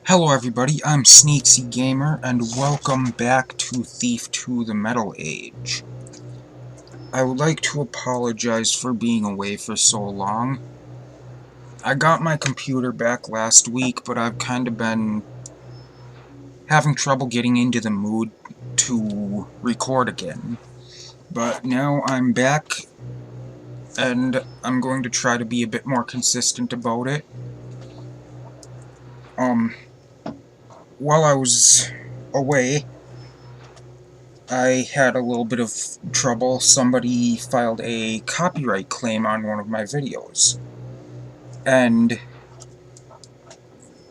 Hello everybody, I'm Sneaksy Gamer, and welcome back to Thief to the Metal Age. I would like to apologize for being away for so long. I got my computer back last week, but I've kind of been having trouble getting into the mood to record again. But now I'm back, and I'm going to try to be a bit more consistent about it. While I was away, I had a little bit of trouble. Somebody filed a copyright claim on one of my videos. And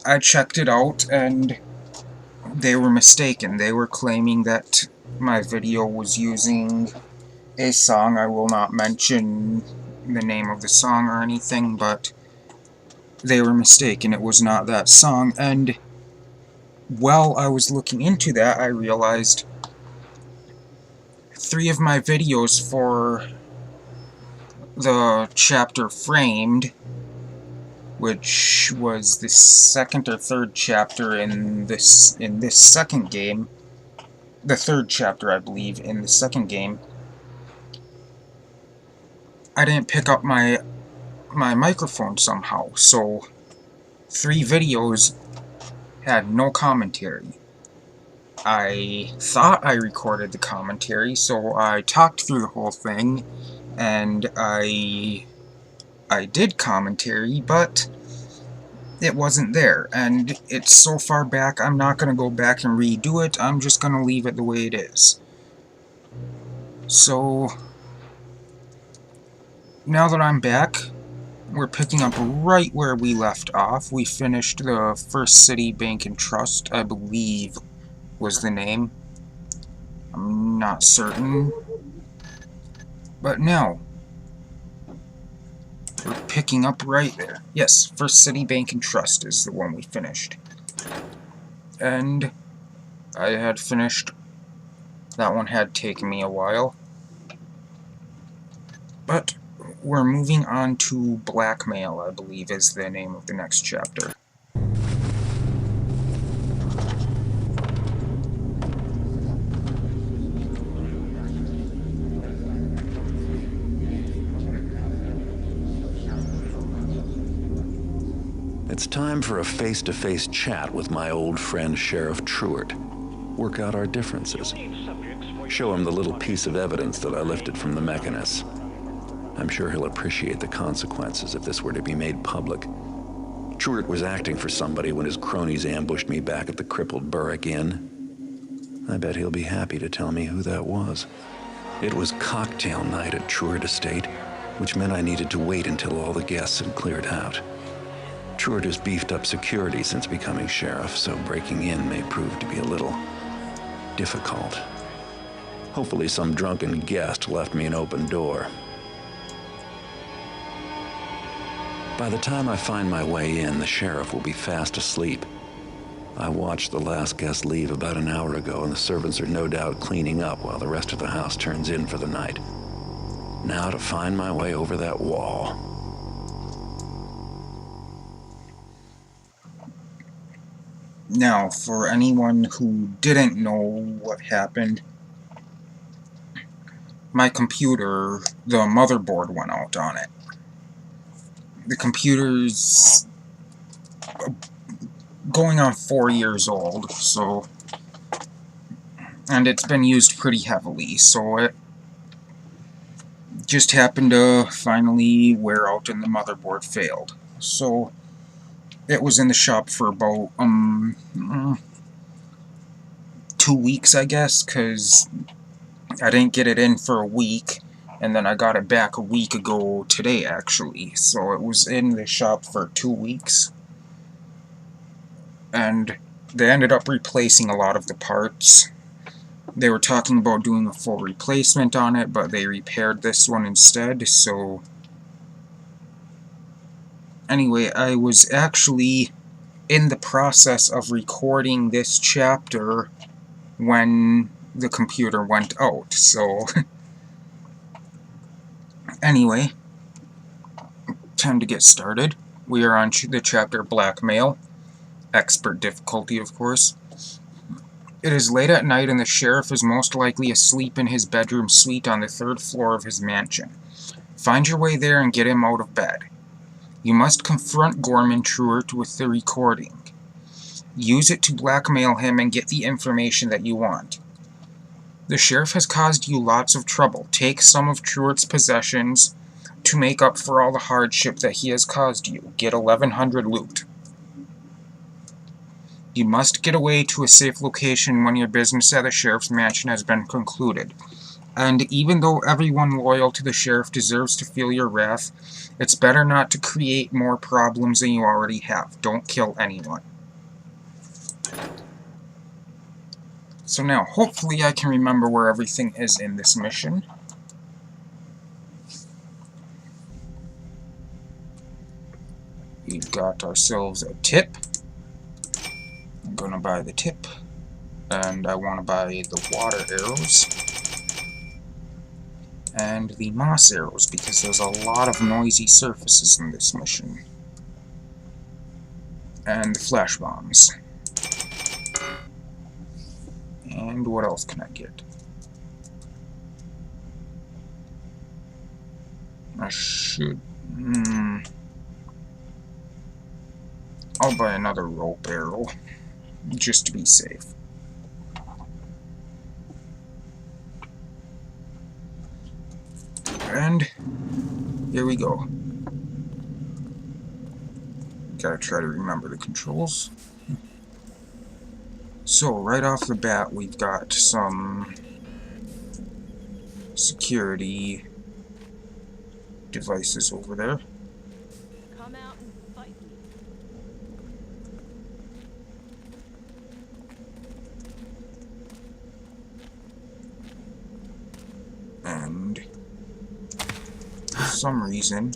I checked it out, and they were mistaken. They were claiming that my video was using a song. I will not mention the name of the song or anything, but they were mistaken. It was not that song. And while I was looking into that, I realized 3 of my videos for the chapter Framed, which was the second or third chapter in this second game, the third chapter I believe in the second game, I didn't pick up my microphone somehow, so 3 videos had no commentary. I thought I recorded the commentary, so I talked through the whole thing, and I did commentary, but it wasn't there, and it's so far back I'm not going to go back and redo it. I'm just going to leave it the way it is. So now that I'm back, we're picking up right where we left off. We finished the First City Bank and Trust, I believe was the name. I'm not certain. But now, we're picking up right there. Yes, First City Bank and Trust is the one we finished. And I had finished. That one had taken me a while. But we're moving on to Blackmail, I believe is the name of the next chapter. It's time for a face-to-face chat with my old friend Sheriff Truart. Work out our differences. Show him the little piece of evidence that I lifted from the mechanist. I'm sure he'll appreciate the consequences if this were to be made public. Truart was acting for somebody when his cronies ambushed me back at the crippled Burrick Inn. I bet he'll be happy to tell me who that was. It was cocktail night at Truart Estate, which meant I needed to wait until all the guests had cleared out. Truart has beefed up security since becoming sheriff, so breaking in may prove to be a little difficult. Hopefully some drunken guest left me an open door. By the time I find my way in, the sheriff will be fast asleep. I watched the last guest leave about an hour ago, and the servants are no doubt cleaning up while the rest of the house turns in for the night. Now to find my way over that wall. Now, for anyone who didn't know what happened, my computer, the motherboard went out on it. The computer's going on 4 years old, so, and it's been used pretty heavily, so it just happened to finally wear out and the motherboard failed. So it was in the shop for about 2 weeks, I guess, because I didn't get it in for a week, and then I got it back a week ago today, actually. So it was in the shop for 2 weeks, and they ended up replacing a lot of the parts. They were talking about doing a full replacement on it, but they repaired this one instead, so anyway, I was actually in the process of recording this chapter when the computer went out, so anyway, time to get started. We are on the chapter Blackmail. Expert difficulty, of course. It is late at night and the sheriff is most likely asleep in his bedroom suite on the 3rd floor of his mansion. Find your way there and get him out of bed. You must confront Gorman Truart with the recording. Use it to blackmail him and get the information that you want. The sheriff has caused you lots of trouble. Take some of Truart's possessions to make up for all the hardship that he has caused you. Get 1100 loot. You must get away to a safe location when your business at the sheriff's mansion has been concluded. And even though everyone loyal to the sheriff deserves to feel your wrath, it's better not to create more problems than you already have. Don't kill anyone. So now, hopefully I can remember where everything is in this mission. We've got ourselves a tip. I'm gonna buy the tip. And I want to buy the water arrows. And the moss arrows, because there's a lot of noisy surfaces in this mission. And the flash bombs. And what else can I get? I should... I'll buy another rope arrow, just to be safe. And here we go. Gotta try to remember the controls. So, right off the bat, we've got some security devices over there. Come out and fight me. And for some reason,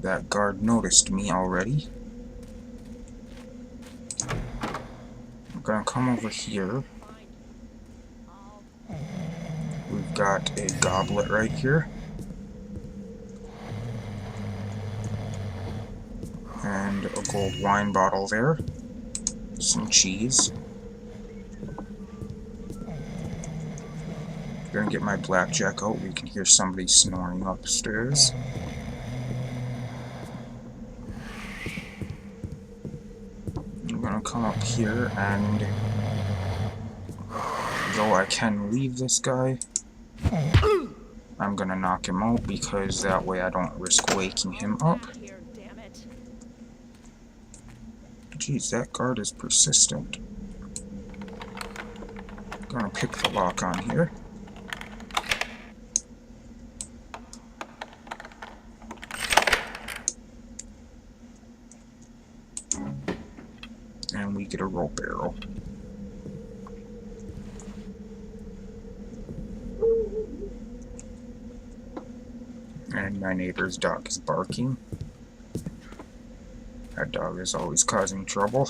that guard noticed me already. I'm gonna come over here. We've got a goblet right here. And a gold wine bottle there. Some cheese. I'm gonna get my blackjack out. We can hear somebody snoring upstairs. I'm gonna come up here and... though I can leave this guy, I'm gonna knock him out because that way I don't risk waking him up. Jeez, that guard is persistent. Gonna pick the lock on here. And we get a rope arrow. And my neighbor's dog is barking. That dog is always causing trouble.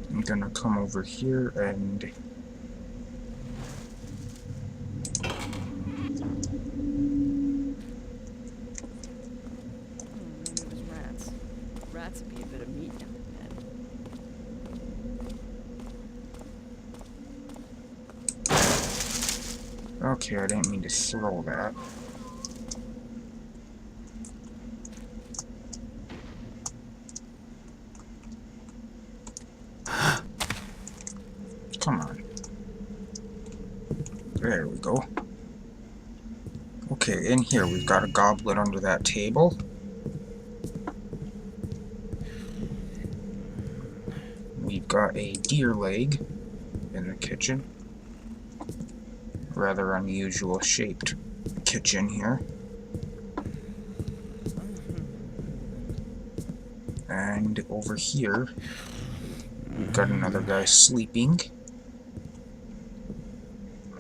I'm gonna come over here and... maybe it was rats. Rats would be a bit of meat now and then. Okay, I didn't mean to throw that. Come on. There we go. Okay, in here we've got a goblet under that table. We've got a deer leg in the kitchen. Rather unusual shaped kitchen here. And over here, we've got another guy sleeping.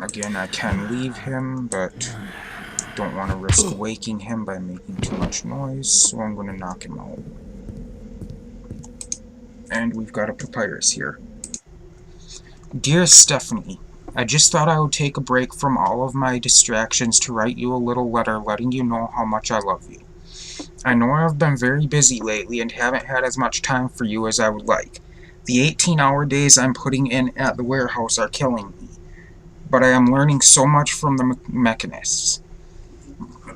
Again, I can leave him, but don't want to risk waking him by making too much noise, so I'm going to knock him out. And we've got a papyrus here. Dear Stephanie, I just thought I would take a break from all of my distractions to write you a little letter letting you know how much I love you. I know I've been very busy lately and haven't had as much time for you as I would like. The 18-hour days I'm putting in at the warehouse are killing me, but I am learning so much from the mechanists.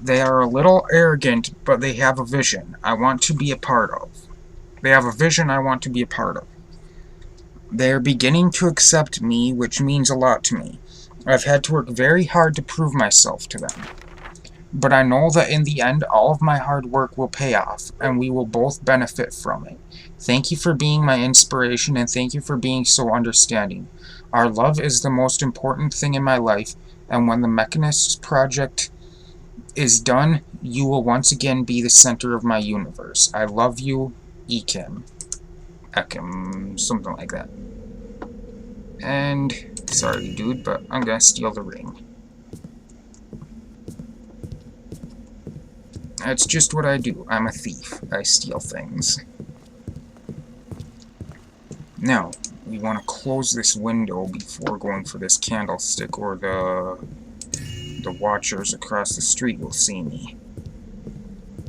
They are a little arrogant, but they have a vision I want to be a part of. They have a vision I want to be a part of. They are beginning to accept me, which means a lot to me. I've had to work very hard to prove myself to them. But I know that in the end, all of my hard work will pay off, and we will both benefit from it. Thank you for being my inspiration, and thank you for being so understanding. Our love is the most important thing in my life, and when the Mechanists project is done, you will once again be the center of my universe. I love you, Ekim. Ekim, something like that. And, sorry dude, but I'm gonna steal the ring. That's just what I do. I'm a thief. I steal things. Now, we want to close this window before going for this candlestick, or the watchers across the street will see me.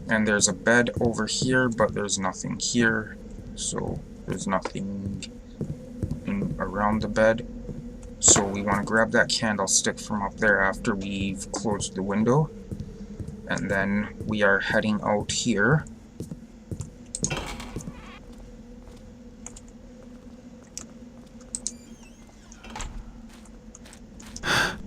And there's a bed over here, but there's nothing here, so there's nothing around the bed. So we want to grab that candlestick from up there after we've closed the window. And then we are heading out here. I'm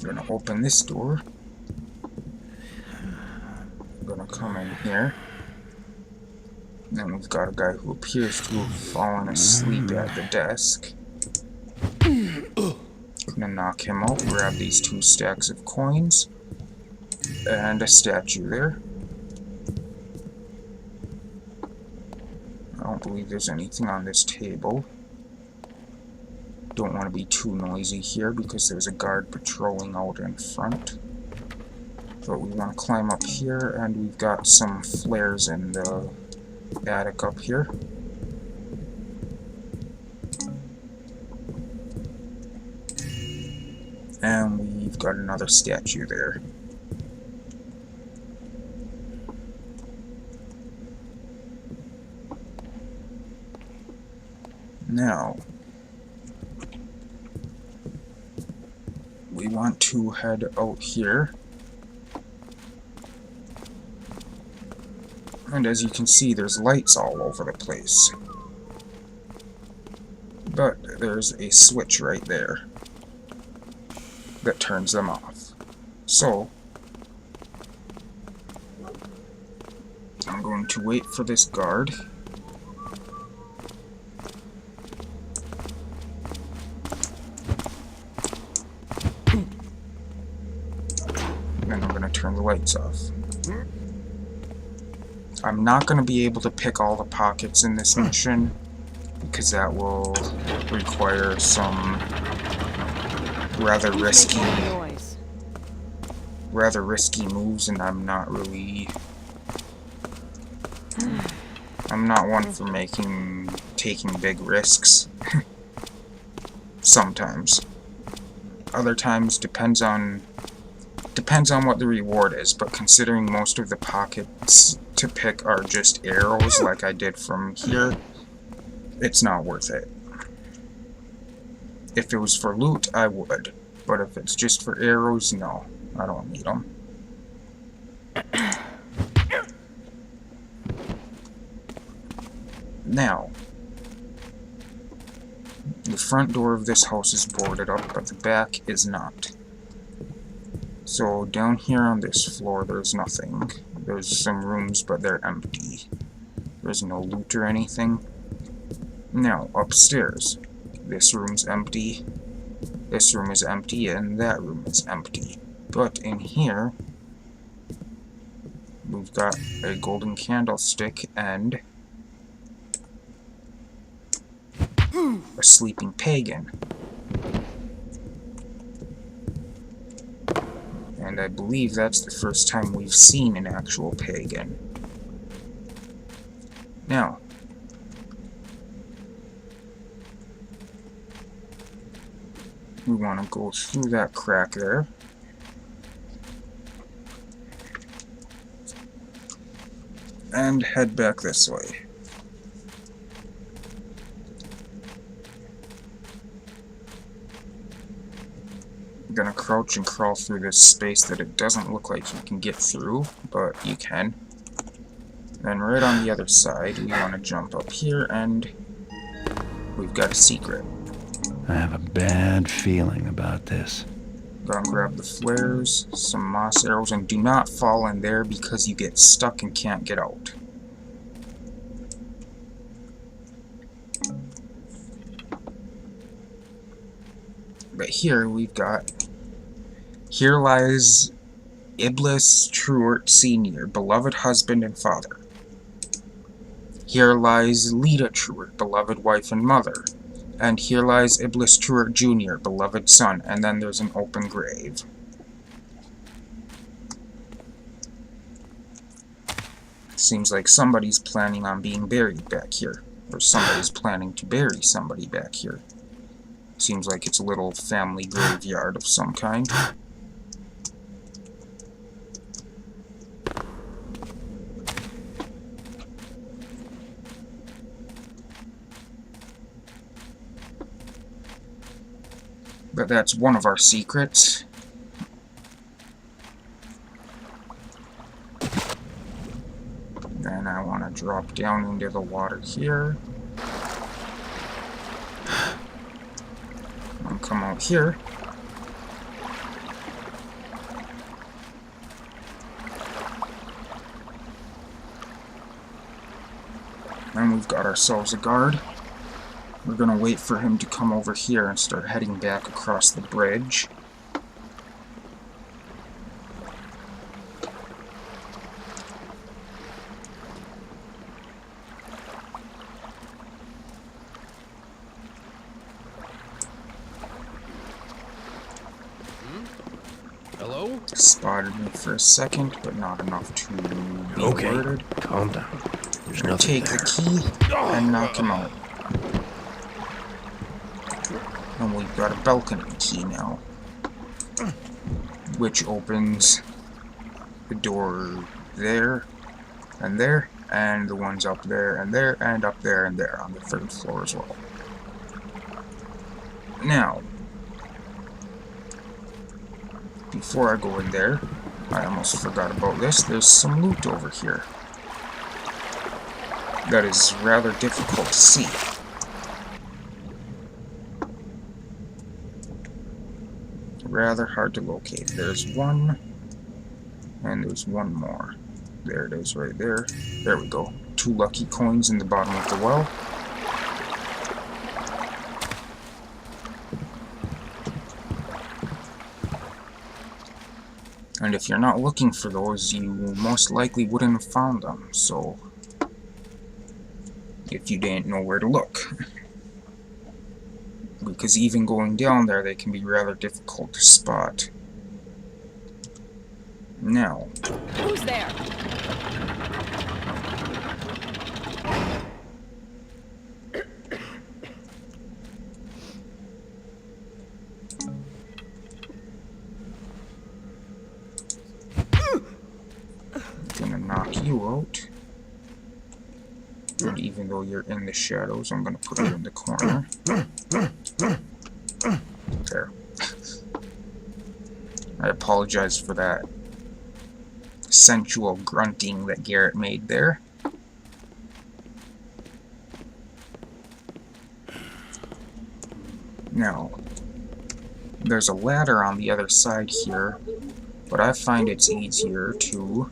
gonna open this door. I'm gonna come in here. And then we've got a guy who appears to have fallen asleep at the desk. Gonna knock him out, grab these 2 stacks of coins, and a statue there. I don't believe there's anything on this table. Don't want to be too noisy here because there's a guard patrolling out in front. But we want to climb up here, and we've got some flares in the attic up here. And we've got another statue there. Now, we want to head out here. And as you can see, there's lights all over the place. But there's a switch right there that turns them off. So, I'm going to wait for this guard. And I'm going to turn the lights off. I'm not going to be able to pick all the pockets in this mission, because that will require some rather risky moves, and I'm not one for taking big risks. Sometimes. Other times depends on what the reward is, but considering most of the pockets to pick are just arrows like I did from here, it's not worth it. If it was for loot, I would, but if it's just for arrows, no, I don't need them. Now, the front door of this house is boarded up, but the back is not. So down here on this floor, there's nothing. There's some rooms, but they're empty. There's no loot or anything. Now, upstairs. This room's empty. This room is empty, and that room is empty. But in here, we've got a golden candlestick and a sleeping pagan. And I believe that's the first time we've seen an actual pagan. Now, we want to go through that crack there. And head back this way. I'm gonna crouch and crawl through this space that it doesn't look like you can get through, but you can. Then right on the other side, we want to jump up here, and we've got a secret. I have a bad feeling about this. Gonna grab the flares, some moss arrows, and do not fall in there because you get stuck and can't get out. But here we've got, here lies Iblis Truart Sr., beloved husband and father. Here lies Lita Truart, beloved wife and mother. And here lies Iblis Truart Jr., beloved son, and then there's an open grave. Seems like somebody's planning on being buried back here. Or somebody's planning to bury somebody back here. Seems like it's a little family graveyard of some kind. But that's one of our secrets. Then I want to drop down into the water here. And come out here. And we've got ourselves a guard. We're gonna wait for him to come over here and start heading back across the bridge. Hello? Spotted me for a second, but not enough to be alerted. Calm down. There's nothing Take there. the key and knock him out. And we've got a balcony key now, which opens the door there, and the ones up there, and up there, and there on the third floor as well. Now, before I go in there, I almost forgot about this, there's some loot over here that is rather difficult to see. Rather hard to locate. There's one, and there's one more. There it is right there. There we go. 2 lucky coins in the bottom of the well. And if you're not looking for those, you most likely wouldn't have found them, so if you didn't know where to look. Because even going down there, they can be rather difficult to spot. Now, Who's there? I'm gonna knock you out. And even though you're in the shadows, I'm gonna put you in the corner. There. I apologize for that sensual grunting that Garrett made there. Now, there's a ladder on the other side here, but I find it's easier to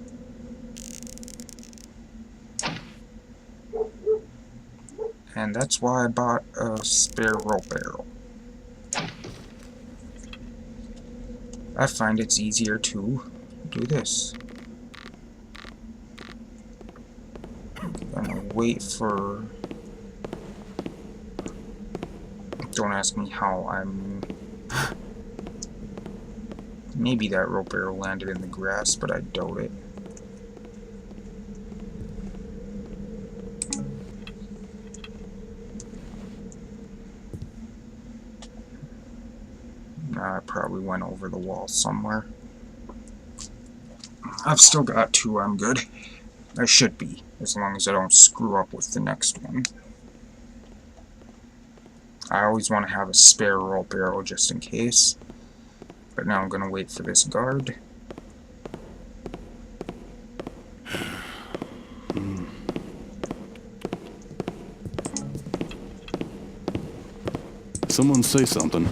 and that's why I bought a spare rope arrow. I find it's easier to do this. I'm gonna wait for... Don't ask me how. Maybe that rope arrow landed in the grass, but I doubt it. It probably went over the wall somewhere. I've still got 2, I'm good. I should be, as long as I don't screw up with the next one. I always want to have a spare rope arrow just in case. But now I'm going to wait for this guard. Someone say something.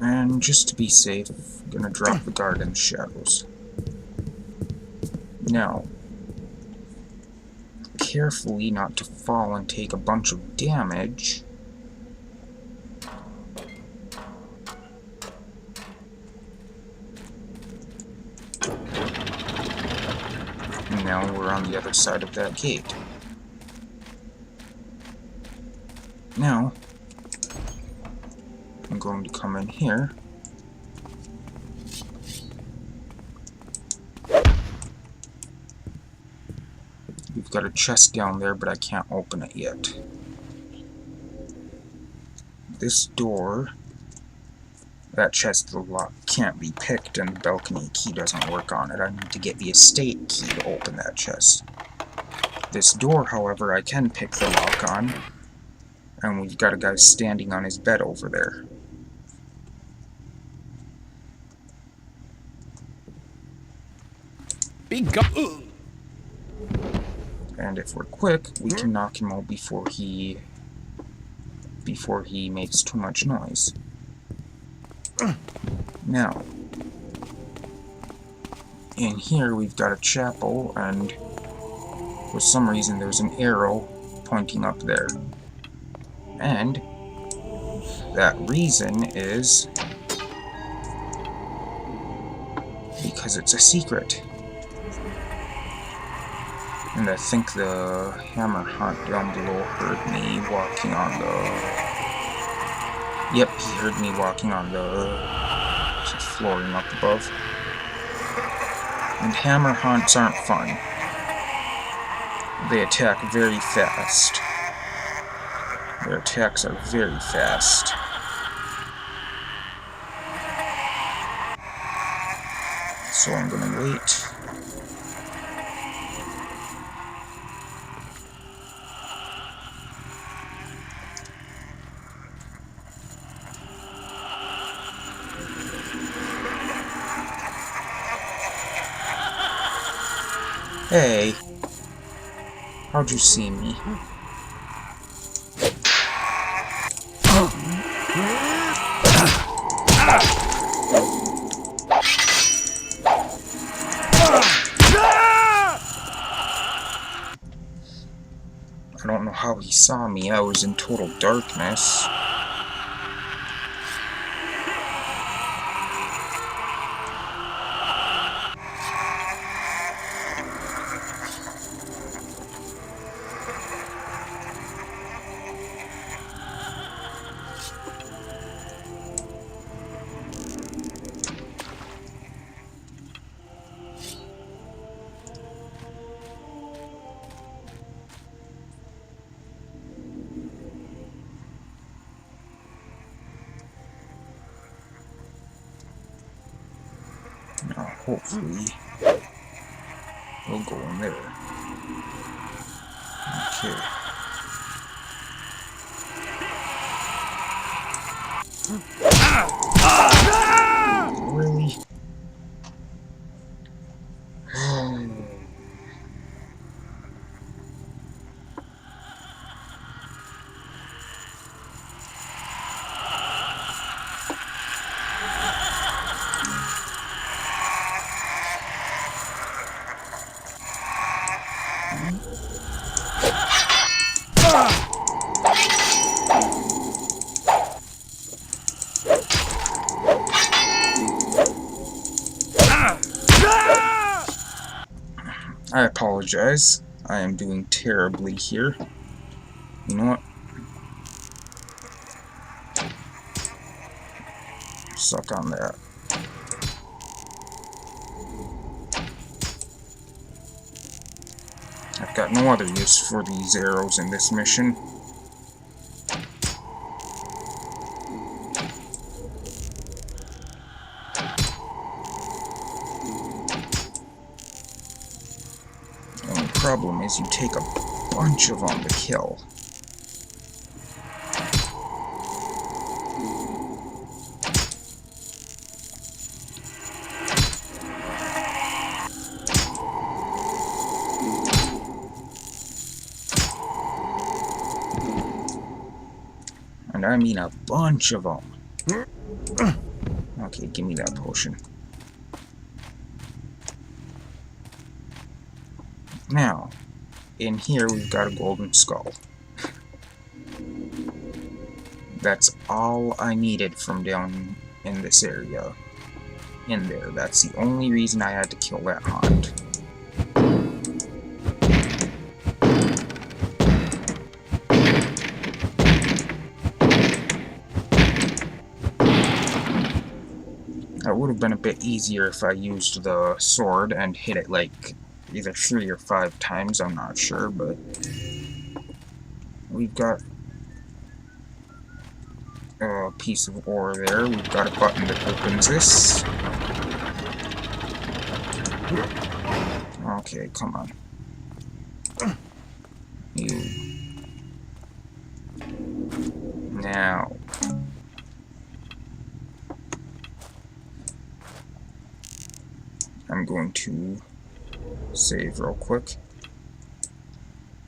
And just to be safe, I'm going to drop the guard in the shadows. Now, carefully not to fall and take a bunch of damage. And now we're on the other side of that gate. Now, I'm going to come in here. We've got a chest down there, but I can't open it yet. This door, that chest lock can't be picked, and the balcony key doesn't work on it. I need to get the estate key to open that chest. This door, however, I can pick the lock on, and we've got a guy standing on his bed over there. And if we're quick, we can knock him out before he makes too much noise. Now, in here we've got a chapel, and for some reason there's an arrow pointing up there. And that reason is because it's a secret. And I think the hammer hunt down below heard me walking on the... Yep, he heard me walking on the flooring up above. And hammer hunts aren't fun. They attack very fast. Their attacks are very fast. So I'm gonna wait. Hey, how'd you see me? I don't know how he saw me. I was in total darkness. Now, hopefully, we'll go in there. Okay. Really? I apologize. I am doing terribly here. You know what? Suck on that. I Got no other use for these arrows in this mission. The only problem is you take a bunch of them to kill. And I mean a bunch of them. Okay, give me that potion. Now, in here we've got a golden skull. That's all I needed from down in this area. In there. That's the only reason I had to kill that haunt. That would have been a bit easier if I used the sword and hit it like either 3 or 5 times, I'm not sure, but we've got a piece of ore there. We've got a button that opens this. Okay, come on. You. Now. I'm going to save real quick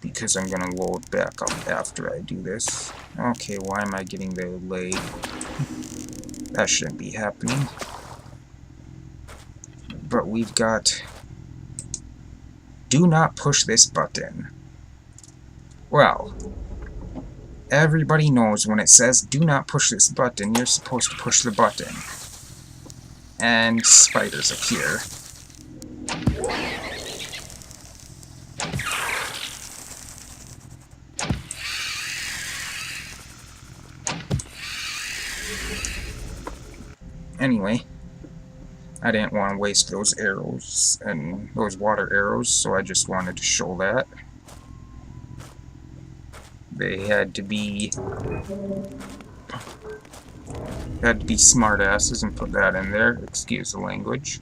because I'm going to load back up after I do this. Okay, why am I getting the delay? That shouldn't be happening. But we've got... Do not push this button. Well, everybody knows when it says do not push this button, you're supposed to push the button. And spiders appear. Anyway, I didn't want to waste those arrows and those water arrows, so I just wanted to show that. They had to be smartasses and put that in there. Excuse the language.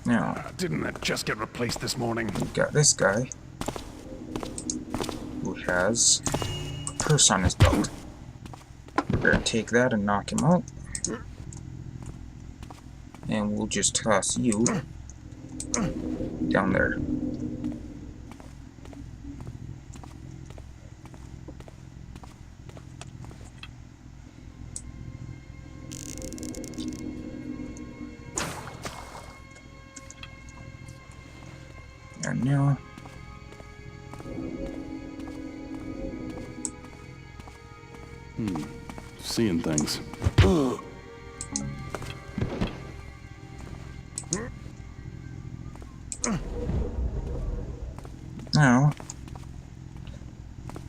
Now, didn't that just get replaced this morning? we've got this guy who has a purse on his belt. We're gonna take that and knock him out. And we'll just toss you down there. And now, Seeing things. now,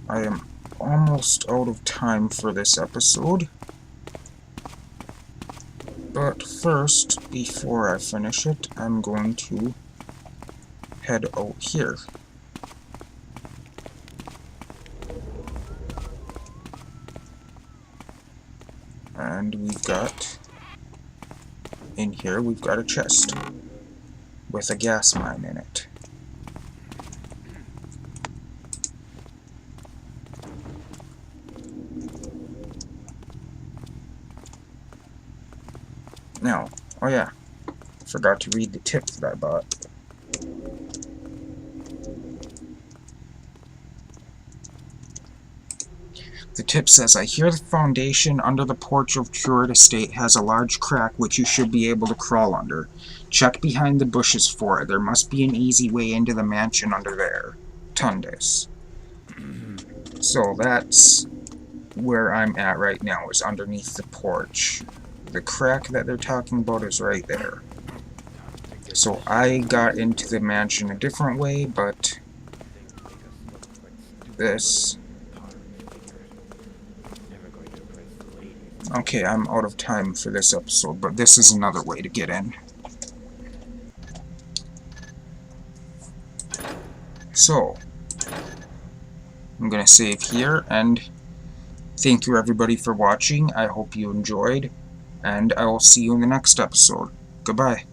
I am almost out of time for this episode. But first, before I finish it, I'm going to head out here. And we've got, in here, we've got a chest with a gas mine in it. Now, oh yeah, forgot to read the tip that I bought. The tip says, I hear the foundation under the porch of Truett Estate has a large crack which you should be able to crawl under. Check behind the bushes for it. There must be an easy way into the mansion under there. Tundis. So that's where I'm at right now, is underneath the porch. The crack that they're talking about is right there. So I got into the mansion a different way, but this... Okay, I'm out of time for this episode, but this is another way to get in. So, I'm going to save here, and thank you everybody for watching. I hope you enjoyed, and I will see you in the next episode. Goodbye.